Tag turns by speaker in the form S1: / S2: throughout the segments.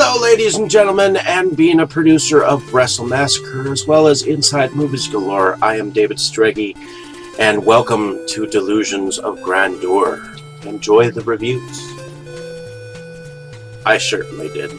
S1: Hello, ladies and gentlemen, and being a producer of Wrestle Massacre as well as Inside Movies Galore, I am David Streggy, and welcome to Delusions of Grandeur. Enjoy the reviews. I certainly did.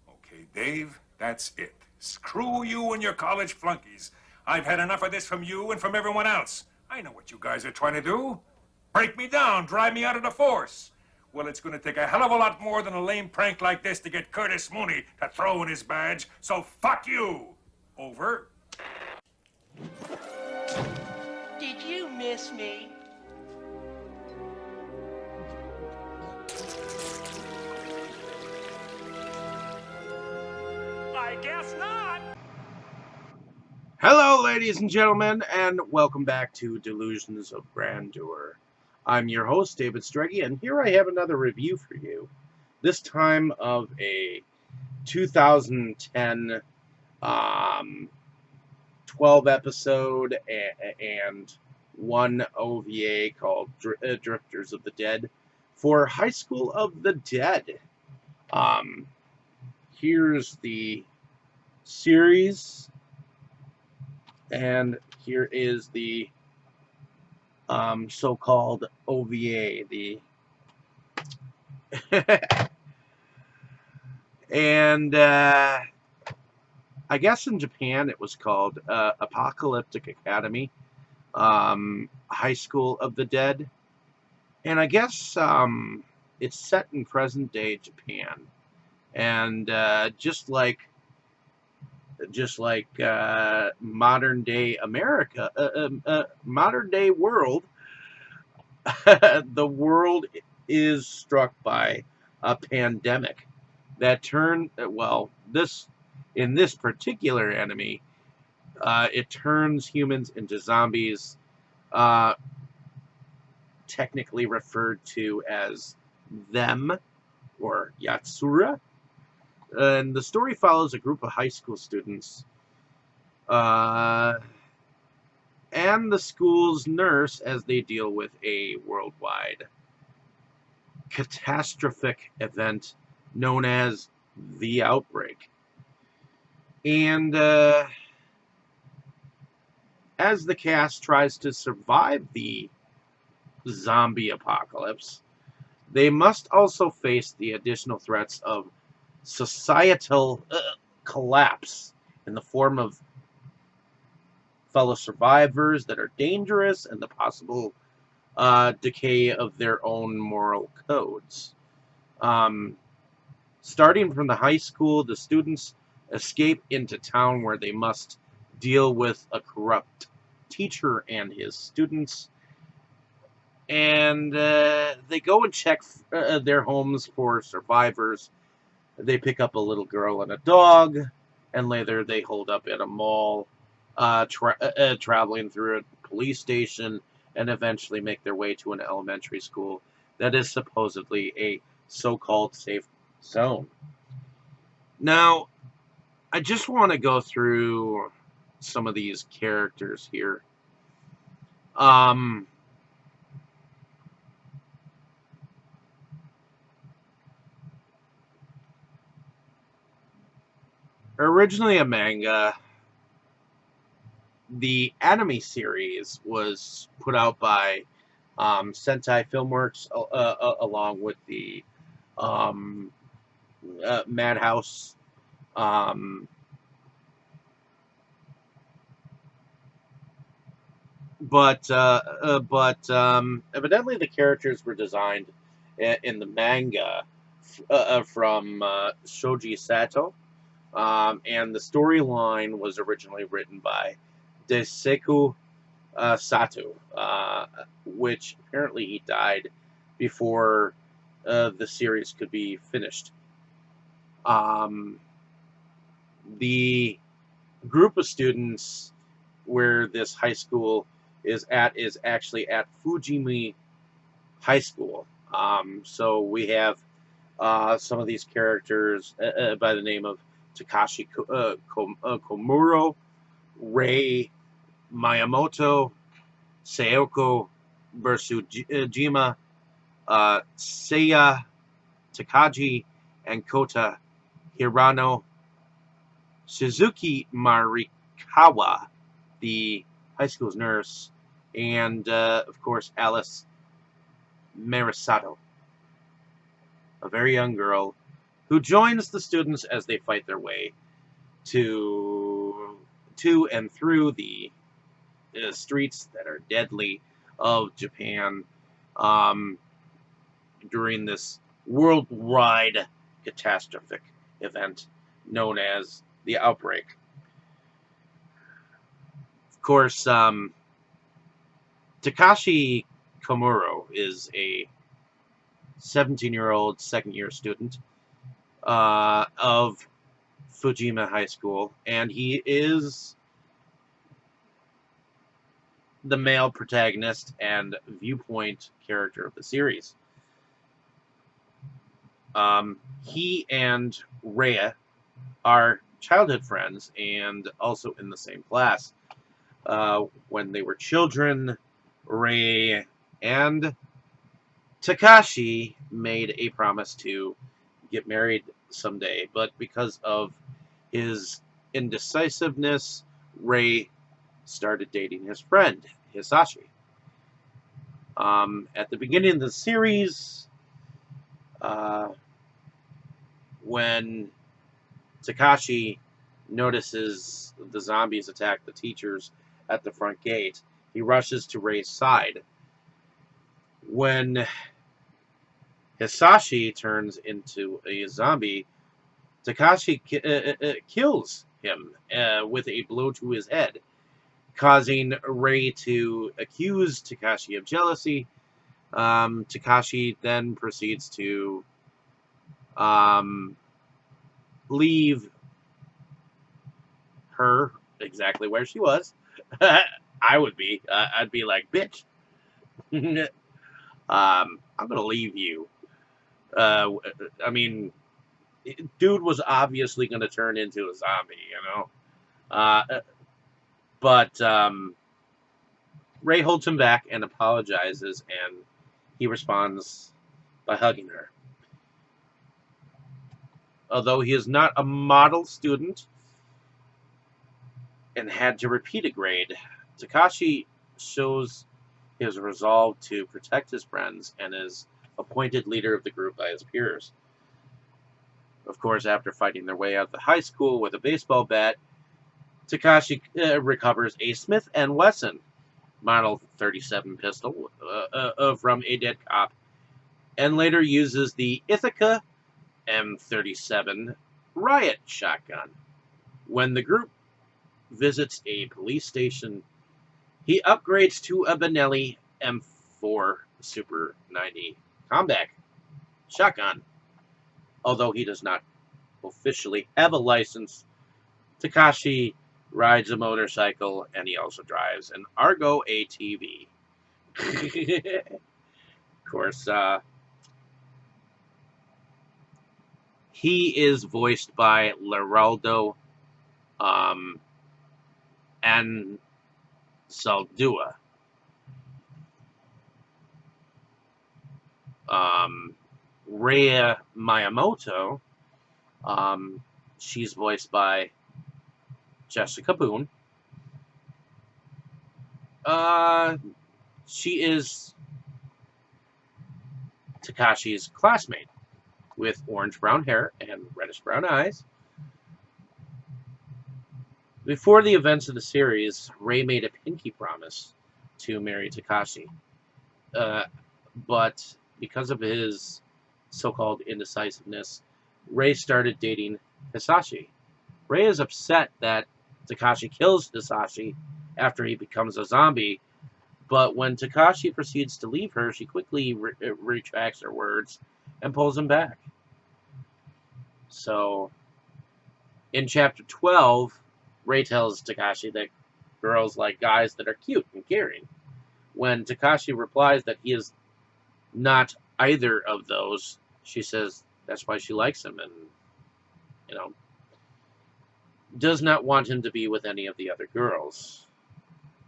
S2: Okay, Dave, that's it. Screw you and your college flunkies. I've had enough of this from you and from everyone else. I know what you guys are trying to do. Break me down, drive me out of the force. Well, it's going to take a hell of a lot more than a lame prank like this to get Curtis Mooney to throw in his badge, so fuck you! Over.
S3: Did you miss me? I guess not.
S1: Hello, ladies and gentlemen, and welcome back to Delusions of Grandeur. I'm your host, David Streggy, and here I have another review for you. This time of a 2010 12 episode and one OVA called Drifters of the Dead for Highschool of the Dead. Here's the series, and here is the so-called OVA, and I guess in Japan it was called Apocalyptic Academy, High School of the Dead, and I guess it's set in present-day Japan, and just like modern-day America, modern-day world, the world is struck by a pandemic that in this particular enemy, it turns humans into zombies, technically referred to as them, or Yatsura. And the story follows a group of high school students and the school's nurse as they deal with a worldwide catastrophic event known as the outbreak. And as the cast tries to survive the zombie apocalypse, they must also face the additional threats of societal collapse in the form of fellow survivors that are dangerous and the possible decay of their own moral codes. Starting from the high school, the students escape into town where they must deal with a corrupt teacher and his students. And they go and check their homes for survivors. They pick up a little girl and a dog, and later they hold up at a mall, traveling through a police station, and eventually make their way to an elementary school that is supposedly a so-called safe zone. Now, I just want to go through some of these characters here. Originally a manga, the anime series was put out by Sentai Filmworks along with the Madhouse but evidently the characters were designed in the manga from Shoji Sato, and the storyline was originally written by Deseku Sato, which apparently he died before the series could be finished. Um, the group of students where this high school is actually at Fujimi High School. So we have some of these characters by the name of Takashi Komuro, Rei Miyamoto, Sayoko Bursujima, Seiya Takagi, and Kota Hirano. Suzuki Marikawa, the high school's nurse, and of course Alice Marisato, a very young girl who joins the students as they fight their way to and through the streets that are deadly of Japan during this worldwide catastrophic event known as the outbreak. Of course, Takashi Komuro is a 17-year-old second-year student of Fujima High School, and he is the male protagonist and viewpoint character of the series. He and Rhea are childhood friends and also in the same class. When they were children, Rei and Takashi made a promise to get married someday, but because of his indecisiveness, Rei started dating his friend, Hisashi. At the beginning of the series, when Takashi notices the zombies attack the teachers at the front gate, he rushes to Rei's side. When Hisashi turns into a zombie, Takashi kills him with a blow to his head, causing Rei to accuse Takashi of jealousy. Takashi then proceeds to leave her exactly where she was. I would be. I'd be like, bitch. I'm gonna leave you. I mean, dude was obviously gonna turn into a zombie, you know. But Rei holds him back and apologizes, and he responds by hugging her. Although he is not a model student and had to repeat a grade, Takashi shows his resolve to protect his friends and is appointed leader of the group by his peers. Of course, after fighting their way out of the high school with a baseball bat, Takashi recovers a Smith & Wesson Model 37 pistol from a dead cop, and later uses the Ithaca M37 riot shotgun. When the group visits a police station, he upgrades to a Benelli M4 Super 90 combat shotgun. Although he does not officially have a license, Takashi rides a motorcycle, and he also drives an Argo ATV. Of course, he is voiced by Leraldo and Saldua. Rhea Miyamoto, she's voiced by Jessica Boone. She is Takashi's classmate with orange-brown hair and reddish-brown eyes. Before the events of the series, Rei made a pinky promise to marry Takashi. But because of his so-called indecisiveness, Rei started dating Hisashi. Rei is upset that Takashi kills Hisashi after he becomes a zombie, but when Takashi proceeds to leave her, she quickly retracts her words and pulls him back. So, in chapter 12, Rei tells Takashi that girls like guys that are cute and caring. When Takashi replies that he is not either of those, she says that's why she likes him and, does not want him to be with any of the other girls.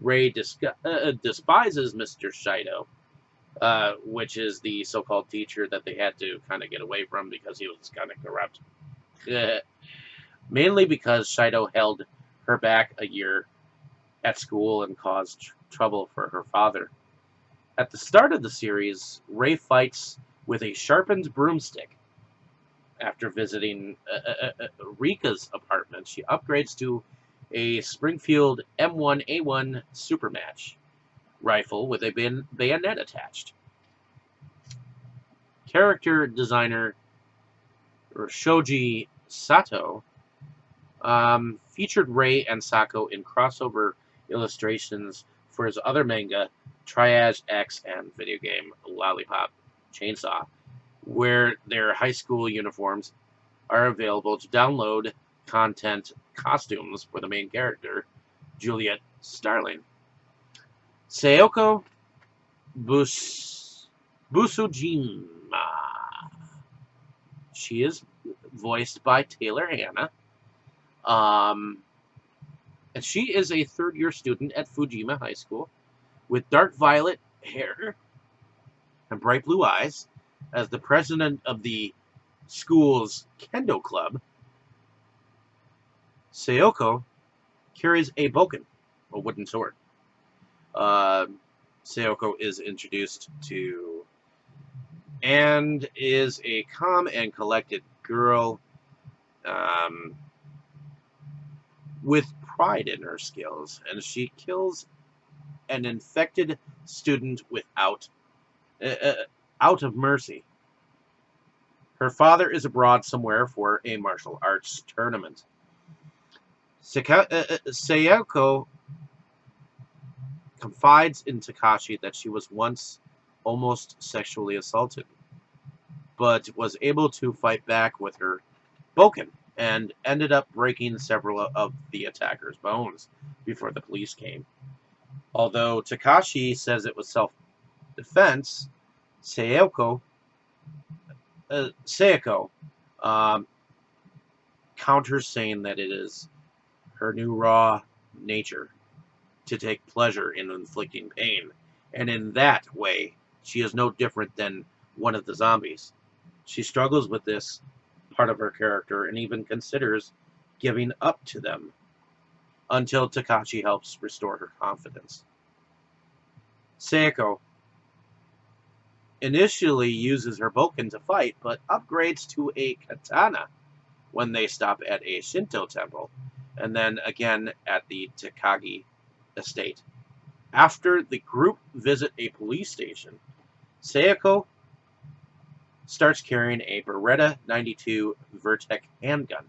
S1: Rei despises Mr. Shido, which is the so-called teacher that they had to kind of get away from because he was kind of corrupt. Mainly because Shido held her back a year at school and caused trouble for her father. At the start of the series, Rei fights with a sharpened broomstick. After visiting Rika's apartment, she upgrades to a Springfield M1A1 Supermatch rifle with a bayonet attached. Character designer Shoji Sato featured Rei and Sako in crossover illustrations for his other manga, Triage X, and video game Lollipop Chainsaw, where their high school uniforms are available to download content costumes for the main character, Juliet Starling. Sayoko Busujima. She is voiced by Taylor Hannah. And she is a third-year student at Fujima High School with dark violet hair and bright blue eyes. As the president of the school's kendo club, Sayoko carries a bokken, a wooden sword. Sayoko is introduced to and is a calm and collected girl with pride in her skills, and she kills an infected student without out of mercy. Her father is abroad somewhere for a martial arts tournament. Sayoko confides in Takashi that she was once almost sexually assaulted, but was able to fight back with her bokken and ended up breaking several of the attacker's bones before the police came. Although Takashi says it was self-defense, Sayoko counters, saying that it is her new raw nature to take pleasure in inflicting pain, and in that way, she is no different than one of the zombies. She struggles with this part of her character and even considers giving up to them until Takashi helps restore her confidence. Sayoko initially uses her bokken to fight, but upgrades to a katana when they stop at a Shinto temple, and then again at the Takagi estate. After the group visit a police station, Sayoko starts carrying a Beretta 92 Vertec handgun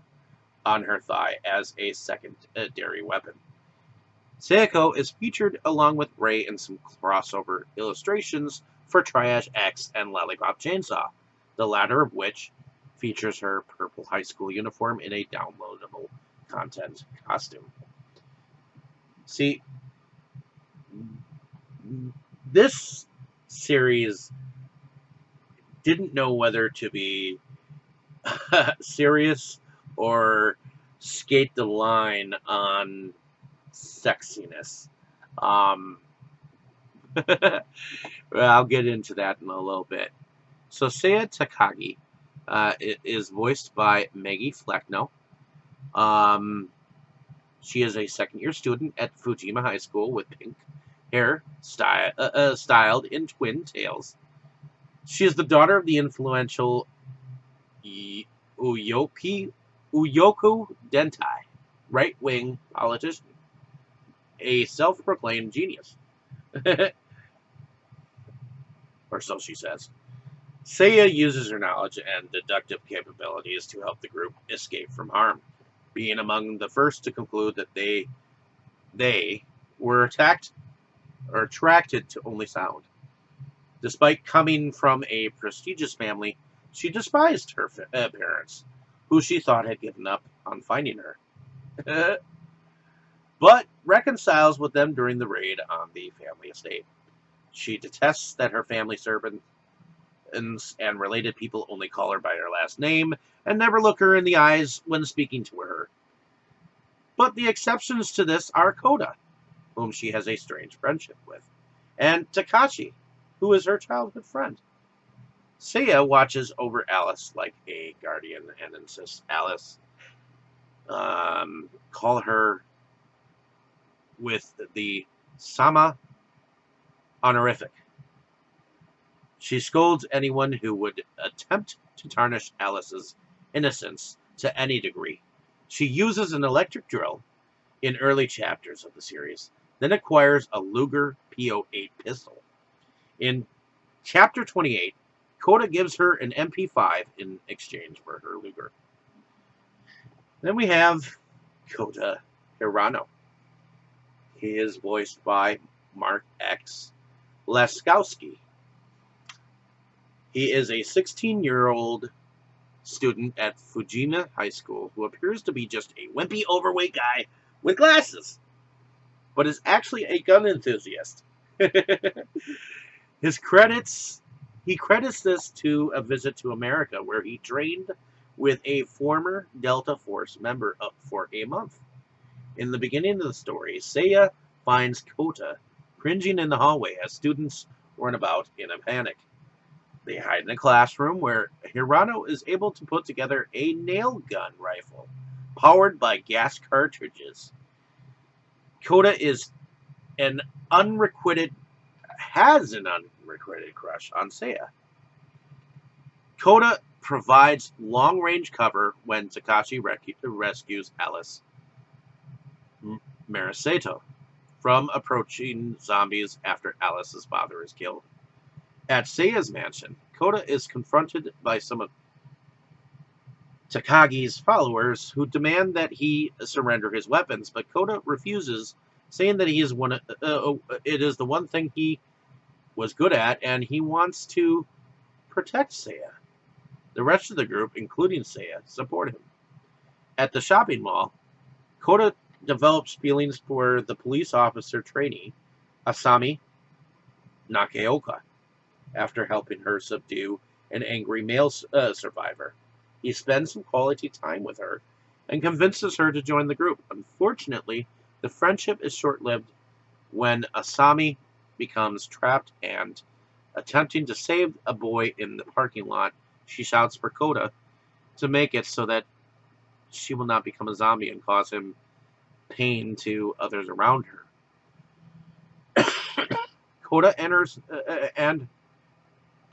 S1: on her thigh as a secondary weapon. Sayoko is featured along with Rei in some crossover illustrations for Triage X and Lollipop Chainsaw, the latter of which features her purple high school uniform in a downloadable content costume. See, this series didn't know whether to be serious or skate the line on sexiness. I'll get into that in a little bit. So Saya Takagi is voiced by Maggie Fleckno. She is a second-year student at Fujima High School with pink hair styled in twin tails. She is the daughter of the influential Uyoku Dentai, right-wing politician, a self-proclaimed genius. Or so she says. Seiya uses her knowledge and deductive capabilities to help the group escape from harm, being among the first to conclude that they were attacked or attracted to only sound. Despite coming from a prestigious family, she despised her parents, who she thought had given up on finding her, but reconciles with them during the raid on the family estate. She detests that her family servants and related people only call her by her last name and never look her in the eyes when speaking to her. But the exceptions to this are Coda, whom she has a strange friendship with, and Takashi, who is her childhood friend. Seiya watches over Alice like a guardian and insists Alice call her with the Sama honorific. She scolds anyone who would attempt to tarnish Alice's innocence to any degree. She uses an electric drill in early chapters of the series, then acquires a Luger P08 pistol. In chapter 28, Coda gives her an MP5 in exchange for her Luger. Then we have Coda Hirano. He is voiced by Mark X. Laskowski. He is a 16-year-old student at Fujima High School who appears to be just a wimpy, overweight guy with glasses, but is actually a gun enthusiast. He credits this to a visit to America where he trained with a former Delta Force member for a month. In the beginning of the story, Seiya finds Kota cringing in the hallway as students run about in a panic. They hide in a classroom where Hirano is able to put together a nail gun rifle powered by gas cartridges. Kota has an unrequited crush on Seiya. Kota provides long-range cover when Takashi rescues Alice Marisato from approaching zombies after Alice's father is killed. At Seiya's mansion, Kota is confronted by some of Takagi's followers who demand that he surrender his weapons, but Kota refuses, saying that he is it is the one thing he was good at, and he wants to protect Seiya. The rest of the group, including Seiya, support him. At the shopping mall, Kota develops feelings for the police officer trainee, Asami Nakaoka, after helping her subdue an angry male survivor. He spends some quality time with her and convinces her to join the group. Unfortunately, the friendship is short-lived when Asami becomes trapped and, attempting to save a boy in the parking lot, she shouts for Kota to make it so that she will not become a zombie and cause him pain to others around her. Kota enters and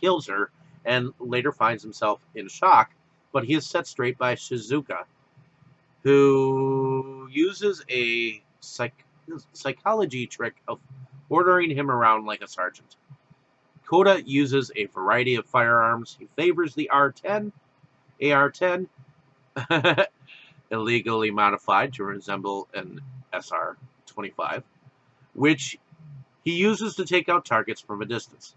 S1: kills her, and later finds himself in shock, but he is set straight by Shizuka, who uses a psychology trick of ordering him around like a sergeant. Kota uses a variety of firearms. He favors the AR-10, illegally modified to resemble an SR-25, which he uses to take out targets from a distance.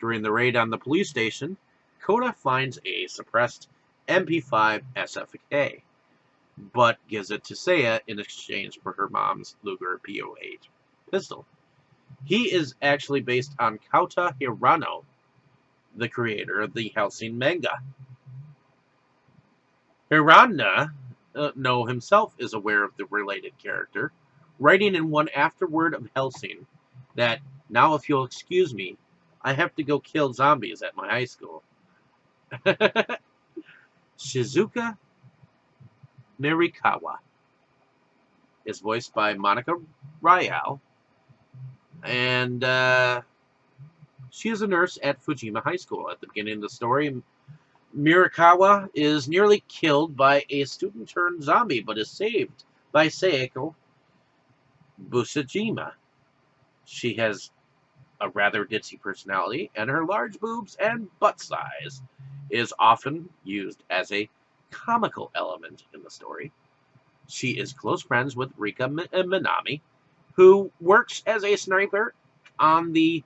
S1: During the raid on the police station, Kota finds a suppressed MP5 SFK, but gives it to Seiya in exchange for her mom's Luger P08 pistol. He is actually based on Coda Hirano, the creator of the Hellsing manga. Hirano himself is aware of the related character, writing in one afterword of Hellsing that, "Now if you'll excuse me, I have to go kill zombies at my high school." Shizuka Mirikawa is voiced by Monica Ryal, and she is a nurse at Fujima High School. At the beginning of the story, Mirikawa is nearly killed by a student-turned-zombie, but is saved by Seiko Busujima. She has a rather ditzy personality, and her large boobs and butt size is often used as a comical element in the story. She is close friends with Rika Minami, who works as a sniper on the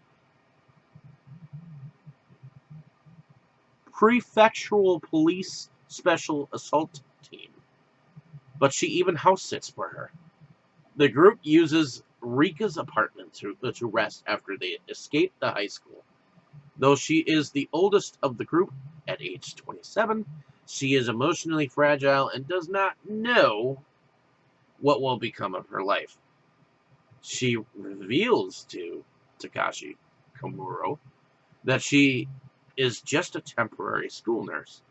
S1: prefectural police special assault team, but she even house sits for her. The group uses Rika's apartment to rest after they escape the high school. Though she is the oldest of the group at age 27, she is emotionally fragile and does not know what will become of her life. She reveals to Takashi Komuro that she is just a temporary school nurse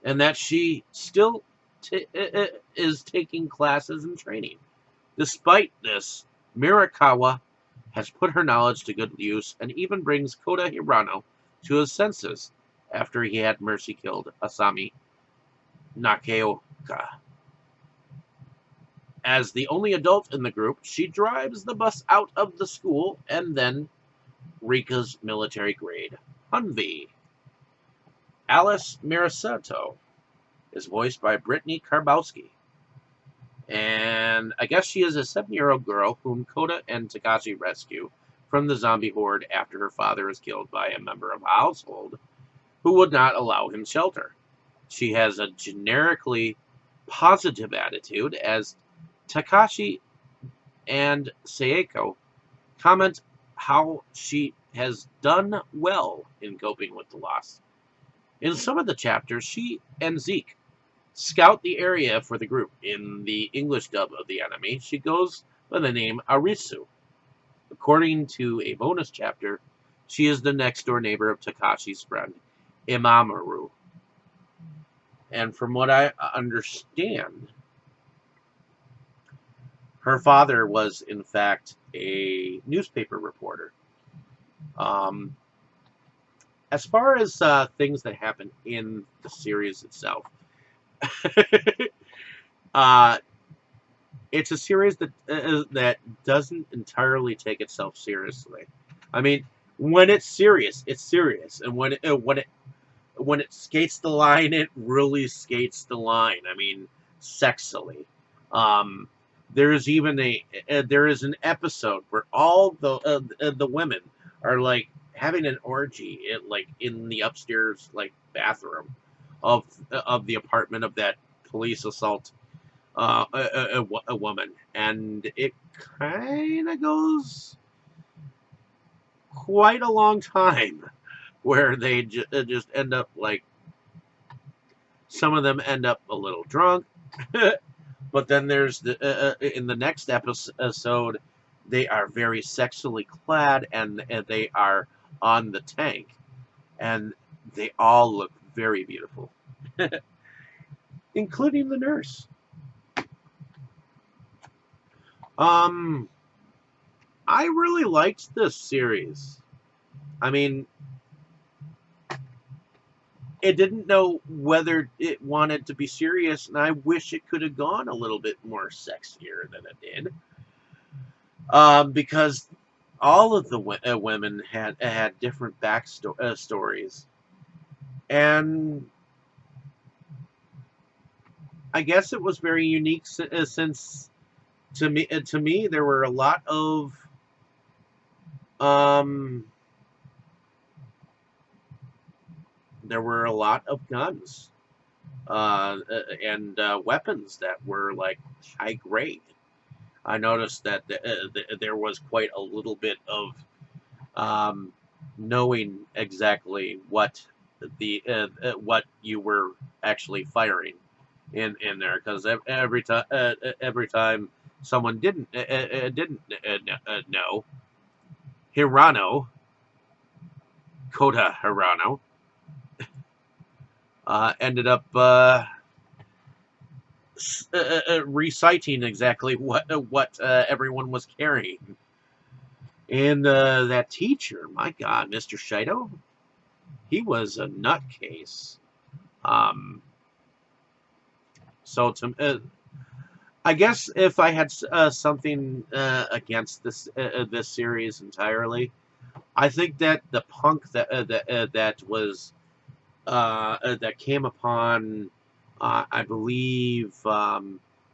S1: and that she still is taking classes and training. Despite this, Mirakawa has put her knowledge to good use and even brings Coda Hirano to his senses after he had mercy killed Asami Nakaoka. As the only adult in the group, she drives the bus out of the school and then Rika's military grade Humvee. Alice Mirasato is voiced by Brittany Karbowski. And I guess she is a 7-year-old girl whom Coda and Takashi rescue from the zombie horde after her father is killed by a member of a household who would not allow him shelter. She has a generically positive attitude as Takashi and Seiko comment how she has done well in coping with the loss. In some of the chapters, she and Zeke scout the area for the group. In the English dub of the anime, she goes by the name Arisu. According to a bonus chapter, she is the next door neighbor of Takashi's friend, Imamaru. And from what I understand, her father was, in fact, a newspaper reporter. As far as things that happen in the series itself, it's a series that doesn't entirely take itself seriously. I mean, when it's serious, and when it skates the line, it really skates the line. I mean, sexily. There is an episode where all the women are like having an orgy in the upstairs bathroom of the apartment of that police assault a woman, and it kind of goes quite a long time where they just end up some of them end up a little drunk. But then there's in the next episode, they are very sexually clad and they are on the tank, and they all look very beautiful, including the nurse. I really liked this series. I mean, it didn't know whether it wanted to be serious, and I wish it could have gone a little bit more sexier than it did. Because all of the women had different backstories, and I guess it was very unique since to me there were a lot of guns and weapons that were high grade. I noticed that there was quite a little bit of knowing exactly what what you were actually firing in there, because every time someone didn't know, Coda Hirano ended up reciting exactly what everyone was carrying. And that teacher, my God, Mr. Shido, he was a nutcase. So I guess if I had something against this series entirely, I think that the punk that was that came upon, I believe,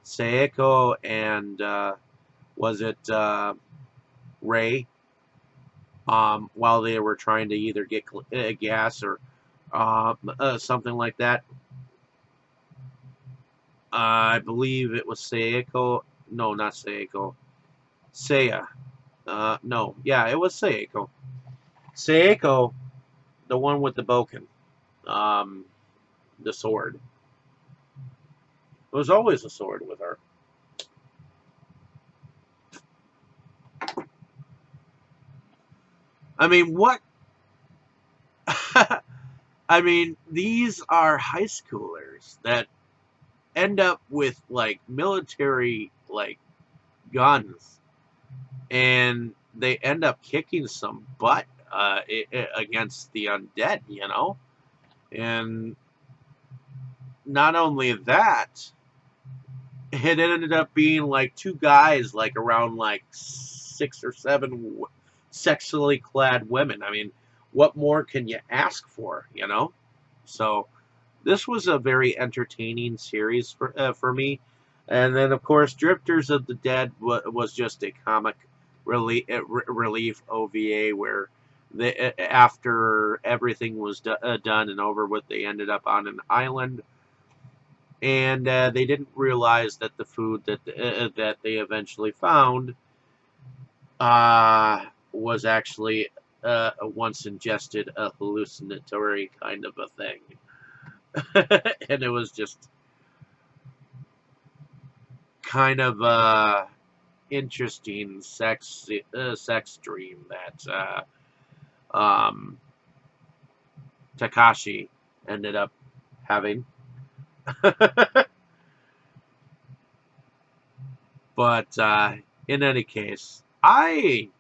S1: Seiko and was it Ray, while they were trying to either get gas or something like that. I believe it was Seiko. No, not Seiko. Seiya. No, yeah, it was Seiko. Seiko, the one with the boken, um, the sword. There was always a sword with her. I mean, what? I mean, these are high schoolers that end up with like military like guns, and they end up kicking some butt against the undead, you know. And not only that, it ended up being like two guys, like around like 6 or 7 sexually clad women. I mean, what more can you ask for, you know? So this was a very entertaining series for me. And then, of course, Drifters of the Dead was just a comic relief OVA where after everything was done and over with, they ended up on an island, and they didn't realize that the food that they eventually found was actually once ingested a hallucinatory kind of a thing. And it was just kind of interesting sex dream that Takashi ended up having. But in any case, I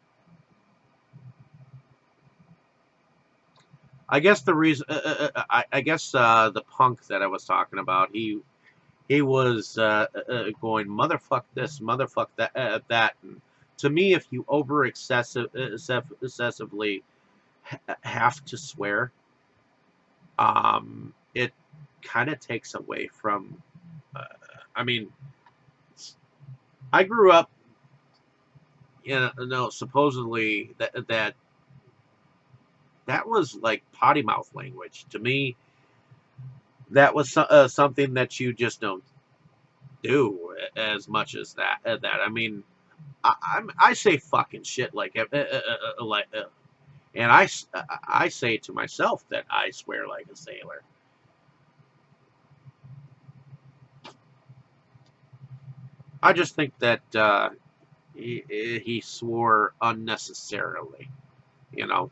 S1: guess the reason I guess the punk that I was talking about, he was going motherfuck this, motherfuck that. And to me, if you excessively have to swear, it kind of takes away from. I mean, I grew up, supposedly that was like potty mouth language to me. That was something that you just don't do as much as that. I mean, I say fucking shit like, and I say to myself that I swear like a sailor. I just think that he swore unnecessarily, you know.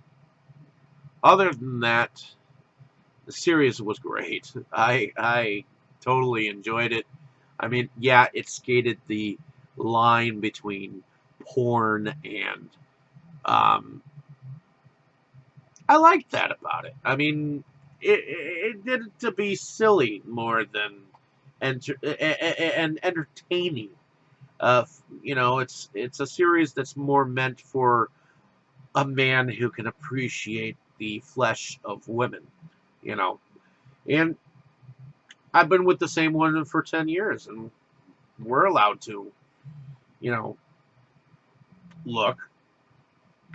S1: Other than that, the series was great. I totally enjoyed it. I mean, yeah, it skated the line between porn and I liked that about it. I mean, it did it to be silly more than and entertaining. It's a series that's more meant for a man who can appreciate the flesh of women, you know. And I've been with the same woman for 10 years, and we're allowed to, look.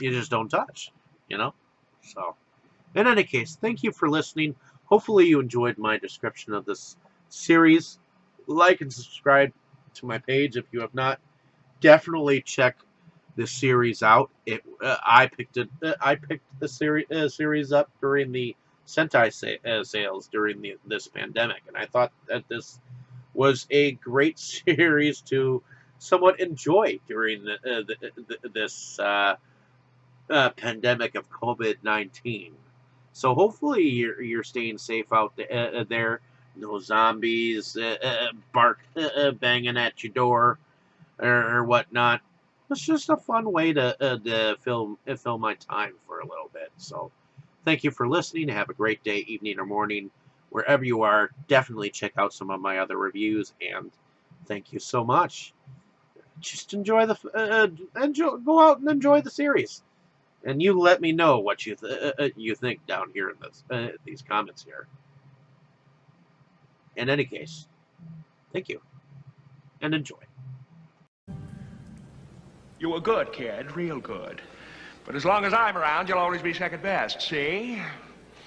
S1: You just don't touch, you know. So, in any case, thank you for listening. Hopefully you enjoyed my description of this series. Like and subscribe to my page if you have not. Definitely check this series out. I picked the series up during the Sentai sales during this pandemic, and I thought that this was a great series to somewhat enjoy during this pandemic of COVID-19. So hopefully you're staying safe out there. No zombies banging at your door or whatnot. It's just a fun way to fill my time for a little bit. So thank you for listening. Have a great day, evening, or morning. Wherever you are, definitely check out some of my other reviews. And thank you so much. Just enjoy go out and enjoy the series. And you let me know what you think down here in these comments here. In any case, thank you, and enjoy.
S4: You were good, kid, real good. But as long as I'm around, you'll always be second best, see?